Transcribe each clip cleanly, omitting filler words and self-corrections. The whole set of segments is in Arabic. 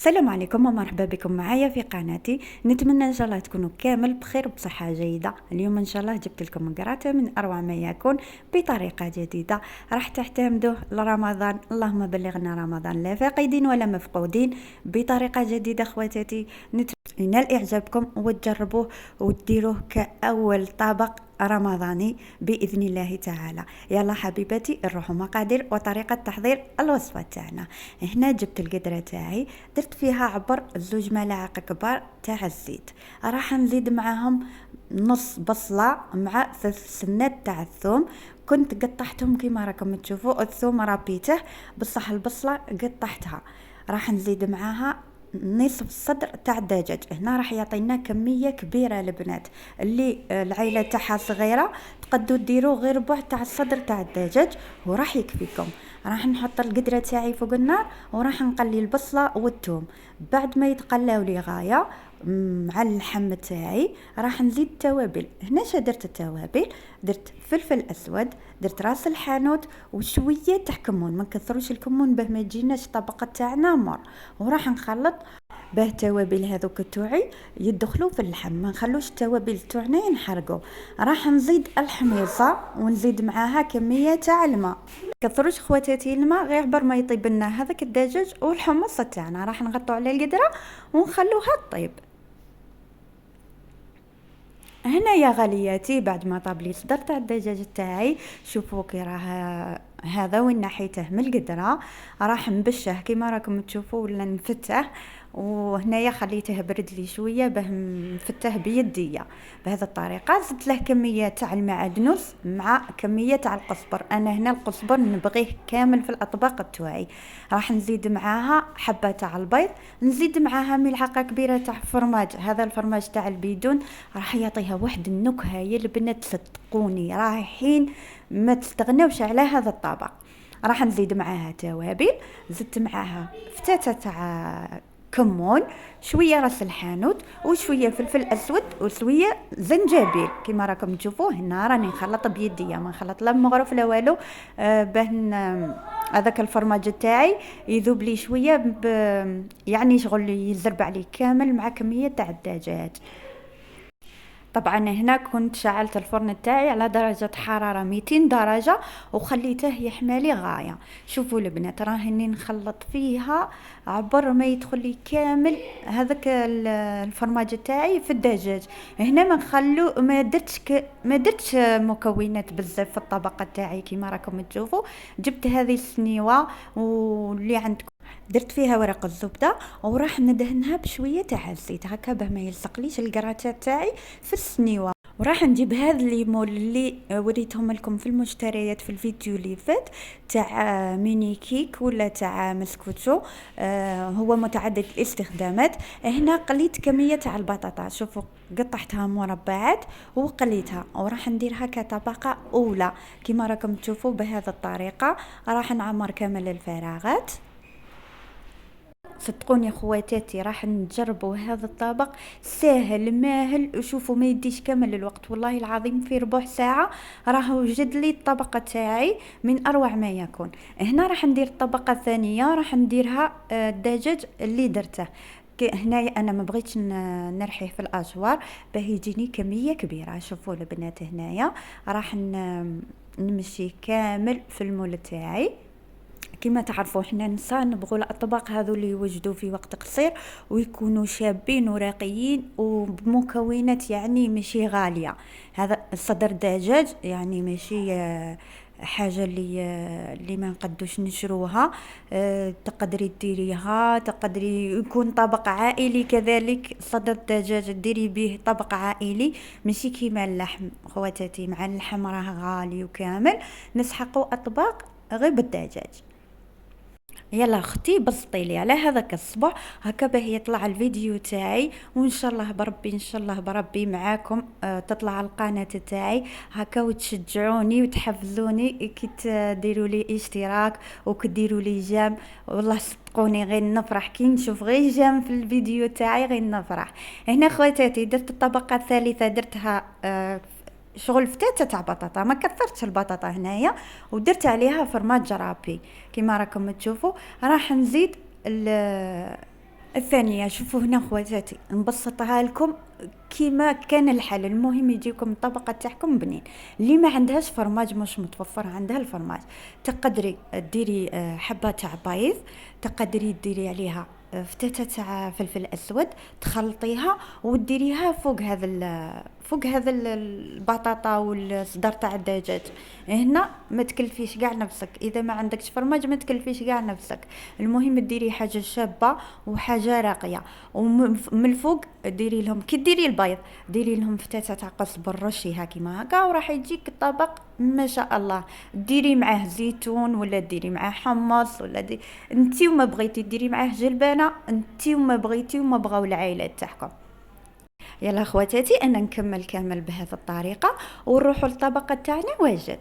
السلام عليكم ومرحبا بكم معايا في قناتي. نتمنى ان شاء الله تكونوا كامل بخير وبصحه جيده. اليوم ان شاء الله جبت لكم قراءه من اروع ما يكون بطريقه جديده راح تعتمدوا لرمضان. اللهم بلغنا رمضان لا فاقدين ولا مفقودين بطريقه جديده. اخواتاتي ينال اعجابكم وتجربوه وتديروه كاول طبق رمضاني بإذن الله تعالى. يلا حبيباتي نروحوا مقادير وطريقة تحضير الوصفة تاعنا. هنا جبت القدرة تاعي درت فيها عبر 2 ملاعق كبار تاع الزيت. راح نزيد معاهم نص بصلة مع 3 سنات تاع الثوم. كنت قطعتهم كما راكم تشوفوا. الثوم ربيته بصح البصلة قطعتها. راح نزيد معاها نصف الصدر تاع الدجاج. هنا راح يعطينا كميه كبيره البنات اللي العائله تاعها صغيره تقدروا ديروا غير ربع تاع الصدر تاع الدجاج وراح يكفيكم. راح نحط القدره تاعي فوق النار وراح نقلي البصله والثوم. بعد ما يتقلاو لي غايه مع اللحم تاعي راح نزيد التوابل. هنا درت التوابل، درت فلفل اسود، درت راس الحانوت وشويه تاع كمون. ما نكثروش الكمون باه ما يجيناش طبقه تاعنا مر. وراح نخلط باه التوابل هذوك تاعي يدخلوا في اللحم، ما نخلوش التوابل تاعنا ينحرقوا. راح نزيد الحميصه ونزيد معاها كميه تاع الماء. كثروش خواتاتي الماء غير عبر ما يطيب لنا هذاك الدجاج والحمص تاعنا. راح نغطوا على القدره ونخلوها تطيب. هنا يا غالياتي بعد ما طاب لي صدر تاع الدجاج تاعي، شوفوا كي راه هذا وين نحيته من القدره. راح نبشه كيما راكم تشوفوا ولا نفته. وهنايا خليته برد لي شويه باه نفته بيديا. بهذه الطريقه زدت له كميه تاع المعدنوس مع كميه تاع القزبر. انا هنا القزبر نبغيه كامل في الاطباق تاعي. راح نزيد معاها حبه تاع البيض، نزيد معاها ملعقه كبيره تاع فرماج. هذا الفرماج تاع البيدون راح يعطيها واحد النكهه يا البنات صدقوني رايحين ما تستغنوش على هذا الطبق. راح نزيد معاها توابل، زدت معاها فتاته تاع كمون، شويه راس الحانوت وشويه فلفل اسود وشويه زنجبيل. كما راكم تشوفوا هنا راني نخلط بيديا، ما نخلط لا مغرف لا والو. باه هذاك الفرماج تاعي يذوب لي شويه يعني شغل يزرب عليه كامل مع كميه تاع الدجاج. طبعا هنا كنت شعلت الفرن تاعي على درجة حرارة 200 درجة وخليته يحمالي غاية. شوفوا البنات راهني نخلط فيها عبر ما يدخل لي كامل هذاك الفرماج تاعي في الدجاج. هنا ما نخلو ما درتش مكونات بزاف في الطبقة تاعي كيما راكم تشوفوا. جبت هذه السنيوة واللي عندكم درت فيها ورق الزبده وراح ندهنها بشويه تاع الزيت هكا باه ما يلصقليش الكراتات تاعي في السنيوه. وراح نجيب هذا الليمون اللي وريتهم لكم في المشتريات في الفيديو اللي فات تاع ميني كيك ولا تاع مسكوتشو. هو متعدد الاستخدامات. هنا قليت كميه تاع البطاطا، شوفوا قطعتها مربعات وقليتها وراح نديرها كطبقه اولى كما راكم تشوفوا. بهذه الطريقه راح نعمر كامل الفراغات. صدقوني خواتاتي راح نجربوا هذا الطبق ساهل ماهل. شوفوا ما يديش كامل الوقت والله العظيم. في ربع ساعة راح وجد لي الطبقة تاعي من اروع ما يكون. هنا راح ندير الطبقة الثانية راح نديرها الدجاج اللي درته. هنا انا ما بغيتش نرحيه في الاشوار باه يجيني كمية كبيرة. شوفوا البنات هنايا راح نمشي كامل في المول تاعي. كما تعرفوا حنا نساء نبغوا الاطباق هذو اللي يوجدوا في وقت قصير ويكونوا شابين وراقيين وبمكونات يعني ماشي غاليه. هذا صدر دجاج يعني ماشي حاجه اللي ما نقدوش نشروها. تقدري ديريها، تقدري يكون طبق عائلي كذلك. صدر الدجاج ديري به طبق عائلي ماشي كيما اللحم خواتاتي. مع اللحم راه غالي وكامل نسحقوا اطباق غير بالدجاج. يلا اختي بسطي لي على هذاك الصبع هكا باه يطلع الفيديو تاعي. وان شاء الله بربي ان شاء الله بربي معاكم تطلع القناه تاعي هكا وتشجعوني وتحفزوني كي تديروا لي اشتراك وكديروا لي جام. والله صدقوني غير نفرح كي نشوف غير جام في الفيديو تاعي غير نفرح. هنا خواتاتي درت الطبقه الثالثه درتها شغل فتاتة تاع بطاطا. ما كثرتش البطاطا هنايا ودرت عليها فرماج رابي كما راكم تشوفوا. راح نزيد الثانية شوفوا هنا خواتاتي نبسطها لكم كيما كان الحل. المهم يجيكم الطبقة تاعكم بنين. اللي ما عندهاش فرماج مش متوفر عندها الفرماج، تقدري ديري حبة تاع بيض، تقدري ديري عليها فتاتة تاع فلفل اسود، تخلطيها وديريها فوق هذا البطاطا والصدر تاع الدجاج. هنا ما تكلفيش كاع نفسك، اذا ما عندكش فرماج ما تكلفيش كاع نفسك. المهم ديري حاجه شابه وحاجه راقيه. ومن الفوق ديري لهم كي ديري البيض، ديري لهم فتاتة تاع قزبر رشيها كيما هكا وراح يجيك الطبق ما شاء الله. ديري معاه زيتون ولا ديري معاه حمص ولا انتي وما بغيتي ديري معاه جلبانه، انتي وما بغيتي وما بغاو العائلات تاعكم. يلا خواتاتي انا نكمل كامل بهذه الطريقه ونروحوا للطبق تاعنا واجد.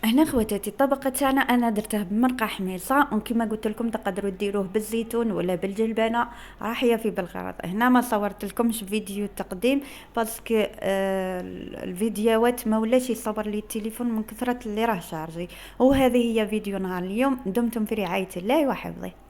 هنا خواتاتي الطبق تاعنا انا درته بمرقه حميصه، وكما قلت لكم تقدروا ديروه بالزيتون ولا بالجلبانه، راح يفي بالغرض. هنا ما صورت لكمش فيديو تقديم باسكو الفيديوهات ما ولاش يصور لي التليفون من كثره اللي راه شارجي. وهذه هي فيديو نهار اليوم. دمتم في رعايه الله وحفظه.